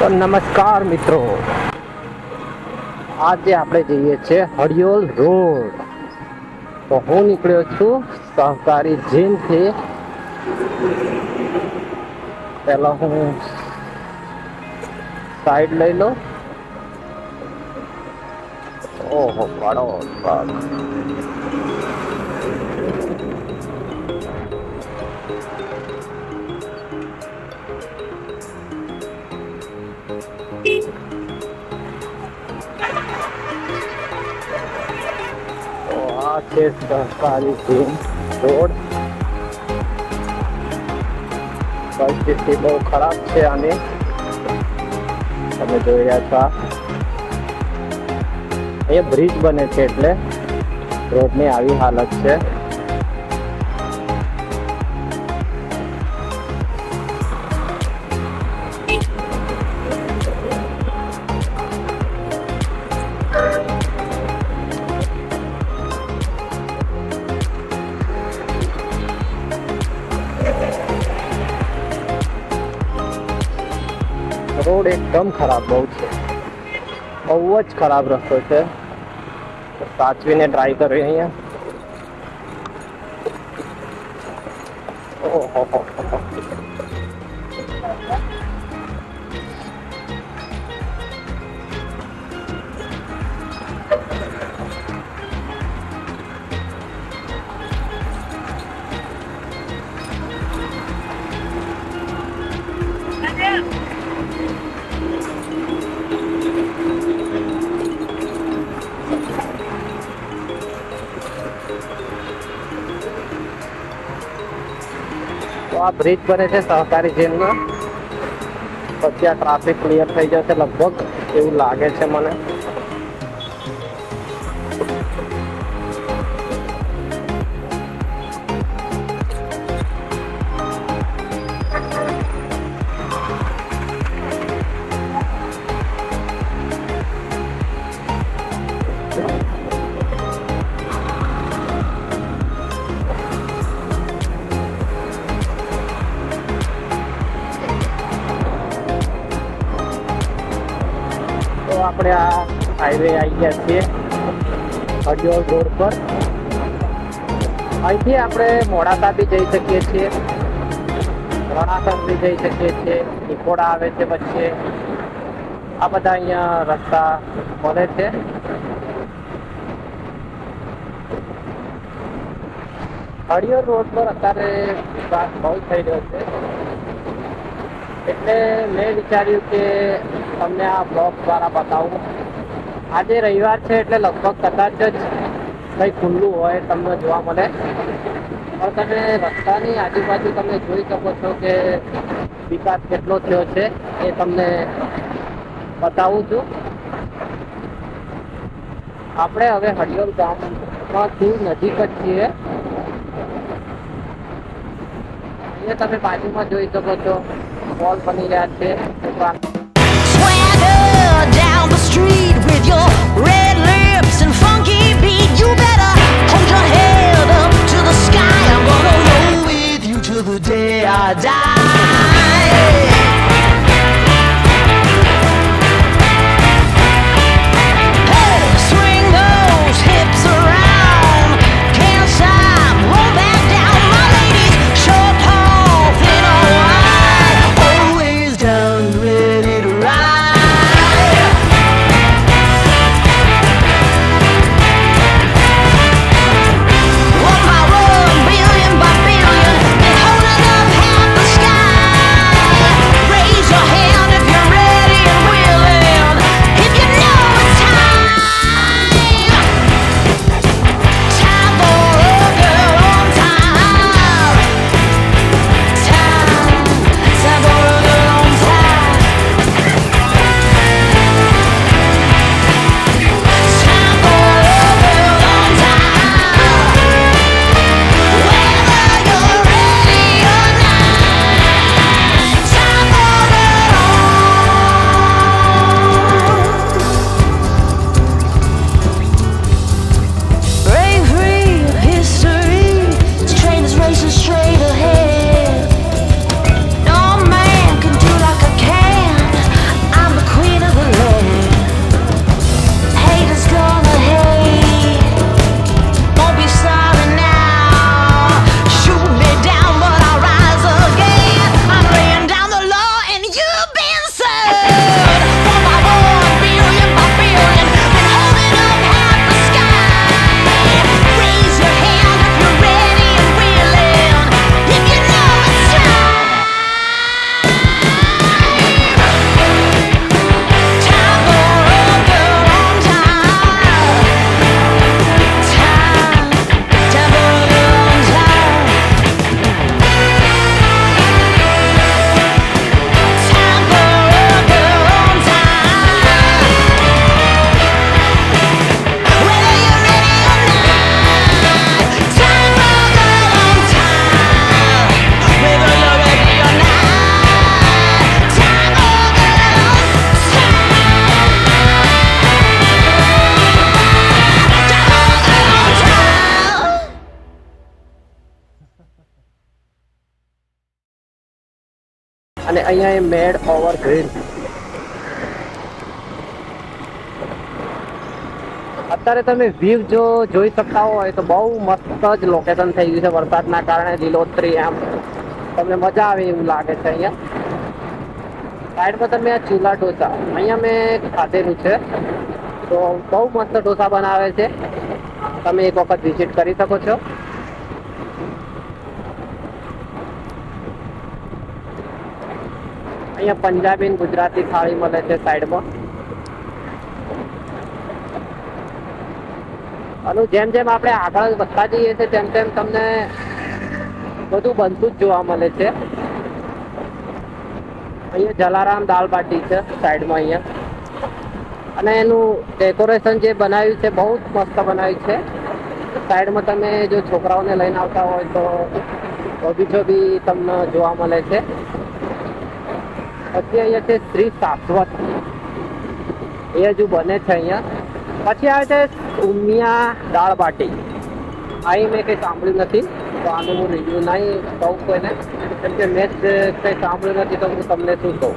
તો નમસ્કાર મિત્રો, આજે આપણે જઈએ છીએ હડિયોલ રોડ. તો હું નીકળ્યો છું સહકારી જીમથી. પેલા હું સાઈડ લઈ લો. ઓહો પાડો આ છે સહકારી જીમ રોડ. પરિસ્થિતિ બહુ ખરાબ છે આની, તમે જોઈ રહ્યા છો. અહીંયા બ્રિજ બને છે એટલે રોડની આવી હાલત છે. રોડ એકદમ ખરાબ બહુ છે, બહુ જ ખરાબ રસ્તો છે. સાચવીને ટ્રાય કરીએ અહીંયા. ઓહો તો આ બ્રિજ બને છે સહકારી જીમનો. પછી આ ટ્રાફિક ક્લિયર થઈ જશે લગભગ, એવું લાગે છે મને. આપણે આ હાઈવે આવી ગયા છીએ હડિયોલ રોડ પર. અહીંથી આપણે મોડાસા બી જઈ શકીએ છીએ, રણાસર બી જઈ શકીએ છીએ, નિકોડા આવે છે વચ્ચે. આ બધા અહીંયા રસ્તા મળે છે. હડિયોલ રોડ પર અત્યારે વિકાસ બહુ થઈ રહ્યો છે, એટલે મેં વિચાર્યું કે તમને આ બ્લોગ દ્વારા બતાવું. આજે રવિવાર છે એટલે લગભગ કદાચ જ કંઈ ખુલ્લું હોય તમને જોવા મળે, પણ તમે રસ્તાની આજુબાજુ તમે જોઈ શકો છો કે વિકાસ કેટલો થયો છે એ તમને બતાવું છું. આપણે હવે હડિયોલ ગામમાંથી નજીક જ છીએ. અહીંયા તમે બાજુમાં જોઈ શકો છો મોલ બની રહ્યા છે. Down the street with your red lips and funky beat. You better hold your head up to the sky. I'm gonna roll with you till the day I die. Hey, swing those hips around. Can't stop, roll back down. My ladies, short, tall, thin or wide, always down, ready to ride. Billion by billion, and holding up half the sky. અને અહીંયા એ મેડ over green. અત્યારે તમે view જો જોઈ શકતા હોય તો બહુ મસ્ત જ લોકેશન થઈ ગયું છે વરસાદના કારણે. લીલોતરી આમ તમને મજા આવે એવું લાગે છે. અહીંયા સાઈડમાં તમે આ ચૂલા ઢોસા અહીંયા મેં ખાધેલું છે, તો બહુ મસ્ત ઢોસા બનાવે છે. તમે એક વખત વિઝિટ કરી શકો છો. અહીંયા પંજાબી અને ગુજરાતી થાળી મળે છે સાઈડમાં. અને જેમ જેમ આપણે આગળ વધતા જઈએ છીએ તેમ તેમ તમને બધું બનતું જ જોવા મળે છે. અહીંયા જલારામ દાલ બાટી છે સાઈડમાં અહીંયા, અને એનું ડેકોરેશન જે બનાવ્યું છે બહુ જ મસ્ત બનાવ્યું છે. સાઈડમાં તમે જો છોકરાઓને લઈને આવતા હોય તો બગીચો બી તમને જોવા મળે છે. પછી અહીંયા છે શ્રી શાશ્વત, એ હજુ બને છે અહીંયા. પછી આવે છે ઉમિયા દાળ બાટી. અહીં મેં કંઈ સાંભળ્યું નથી, તો આનું હું રિવ્યૂ નહીં કહું કોઈને, કેમ કે મેં જ કંઈ સાંભળ્યું નથી તો હું તમને શું કહું.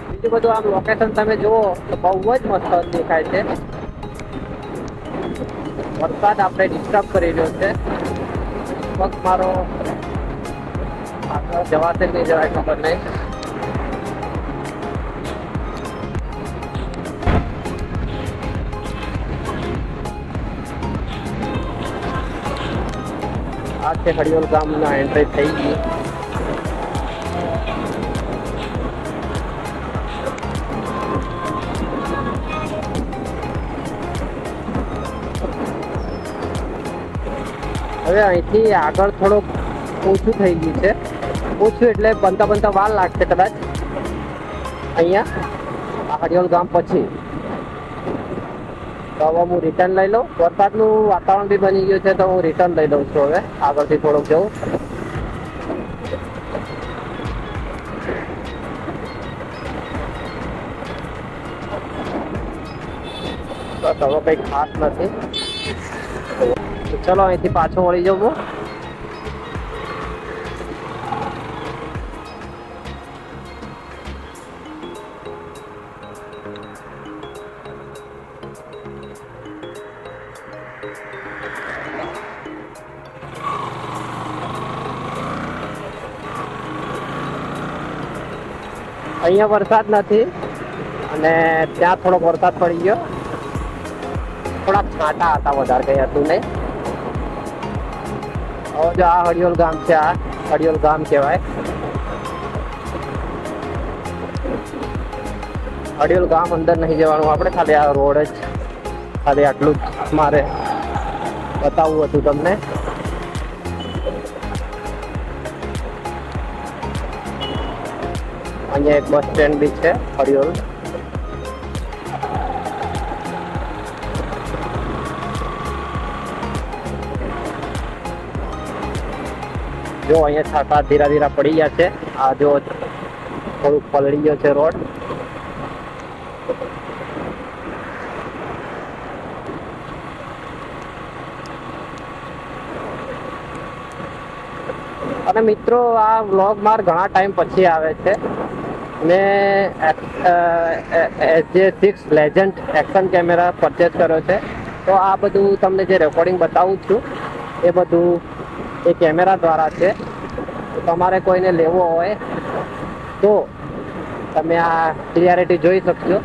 બીજું બધું આમ લોકેશન તમે જુઓ તો બહુ જ મસ્ત દેખાય છે. વરસાદ આપણે ડિસ્ટર્બ કરી રહ્યો છે. પગ મારો આગળ જવાશે નહીં જવાય ખબર નહીં. આ છે હરિયોલ ગામના એન્ટ્રી થઈ ગઈ. હવે અહીંથી આગળ થોડુંક ઓછું થઈ ગયું છે. ઓછું એટલે બનતા વાર લાગશે કદાચ અહીંયા આ હરિયોલ ગામ પછી. તો હવે હું રિટર્ન લઈ લઉં. વરસાદનું વાતાવરણ બી બની ગયું છે તો હું રિટર્ન લઈ લઉં છું. હવે આગળથી થોડુંક જવું. બસ હવે કંઈ ખાસ નથી. ચલો અહીંથી પાછો વળી જાઉં હું. અહીંયા વરસાદ નથી અને ત્યાં થોડોક વરસાદ પડી ગયો. થોડાક છાંટા હતા, વધારે કંઈ હતું નહીં. હવે જો આ હરિયોલ ગામ છે, આ હરિયોલ ગામ કહેવાય. હરિયોલ ગામ અંદર નહીં જવાનું આપણે, ખાલી આ રોડ જ, ખાલી આટલું જ મારે બતાવવું હતું તમને. અહીંયા એક બસ સ્ટેન્ડ બી છે હરિયોલ. જો અહીંયા છાંટા ધીરા ધીરા પડી ગયા છે. આ જો થોડુંક પલળી ગયો છે રોડ. અને મિત્રો આ વ્લોગ માર ઘણા ટાઈમ પછી આવે છે. મેં SJ6 legend action camera purchase કર્યો છે. તો આ બધું તમને જે રેકોર્ડિંગ બતાવું છું એ બધું એ કેમેરા દ્વારા છે. તમારે કોઈને લેવો હોય તો તમે આ ક્લિયરિટી જોઈ શકશો.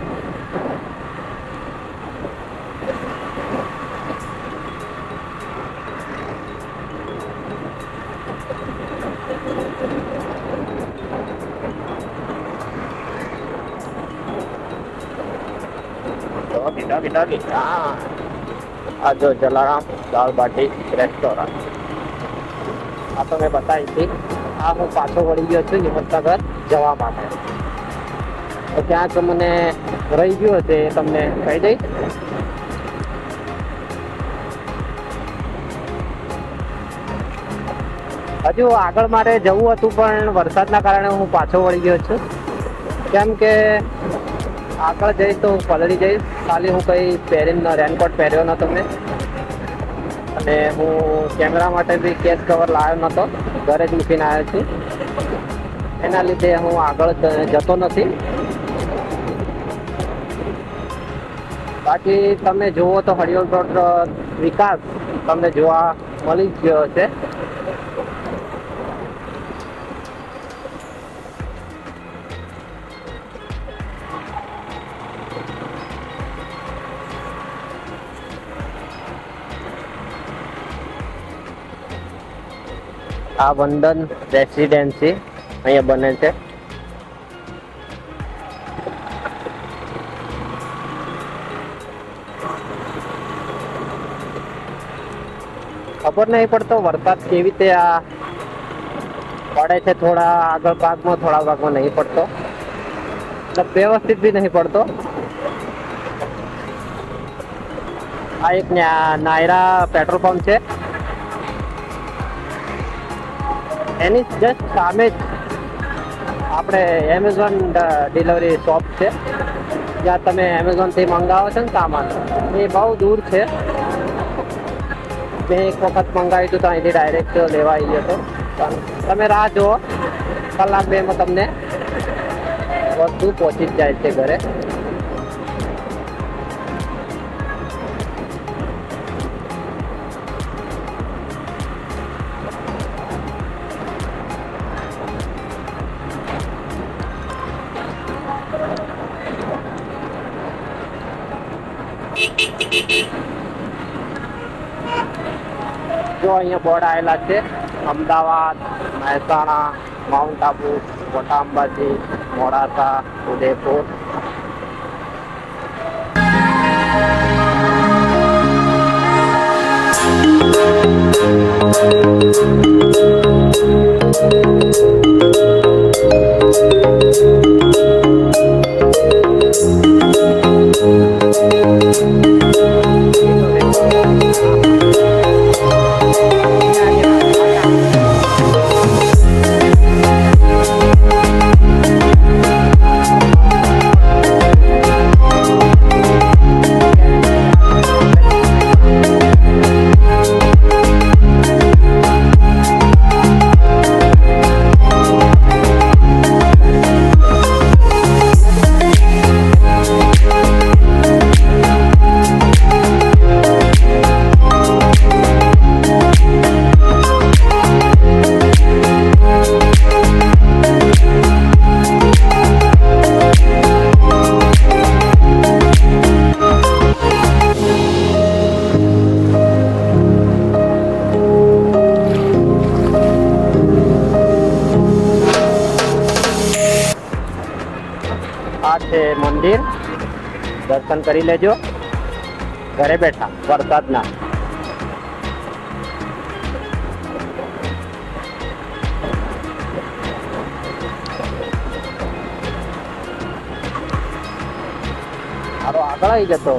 આ જો જલારામ દાળ બાટી રેસ્ટોરન્ટ, આ તો મેં બતાવી હતી. આ હું પાછો વળી ગયો છું હિંમતનગર જવા માટે. તો ક્યાંક મને રહી ગયું હશે એ તમને કહી દઈશ. હજુ આગળ મારે જવું હતું પણ વરસાદના કારણે હું પાછો વળી ગયો છું. કેમ કે આગળ જઈશ તો હું પલળી જઈશ. ખાલી હું કંઈ પહેરીને રેનકોટ પહેર્યો નહોતો મેં, અને હું કેમેરા માટે બી કેસ કવર લાવ્યો નહોતો, ઘરે જ મૂકીને આવ્યો છું. એના લીધે હું આગળ જતો નથી. બાકી તમે જુઓ તો હરિયોલ રોડ વિકાસ તમને જોવા મળી જ ગયો છે. આ વંદન રેસિડેન્સી અહીંયા બને છે. ખબર નહીં પડતો વરસાદ કેવી રીતે આ પડે છે. થોડા આગળ ભાગમાં થોડા ભાગમાં નહીં પડતો, મતલબ વ્યવસ્થિત બી નહીં પડતો. આ એક નાયરા પેટ્રોલ પંપ છે, એની જસ્ટ સામે જ આપણે એમેઝોન ડિલિવરી શોપ છે, જ્યાં તમે એમેઝોનથી મંગાવો છો ને સામાન. એ બહુ દૂર છે. મેં એક વખત મંગાવ્યું હતું તો અહીંથી ડાયરેક્ટ લેવા આવી ગયો હતો. પણ તમે રાહ જુઓ, કલાક બેમાં તમને વસ્તુ પહોંચી જ જાય છે ઘરે. જો અહીંયા બોર્ડ આવેલા છે, અમદાવાદ, મહેસાણા, માઉન્ટ આબુ, મોટા અંબાજી, મોડાસા, ઉદયપુર. આ છે મંદિર, દર્શન કરી લેજો ઘરે બેઠા વરસાદના. મારો આગળ આવી જતો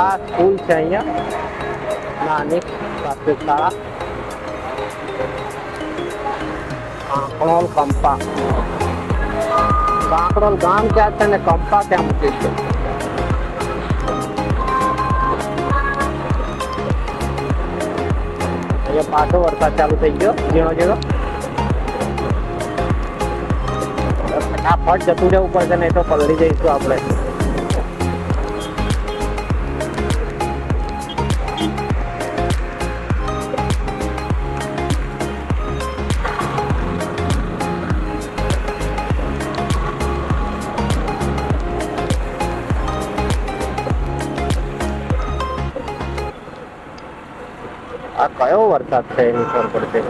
આ સ્કૂલ છે અહીંયા, નાની પ્રાથમિક શાળા, કાંકણોલ કંપા. કાંકણોલ ગામ ક્યાં છે ને કંપા ક્યાં મૂકી છે? અહીંયા પાછો વરસાદ ચાલુ થઈ ગયો, ઝીણો ઝીણો. ફટાફટ જતું રહેવું પડશે, નહીં તો પલળી જઈશું આપણે. આ કયો વરસાદ છે એની ખબર પડશે.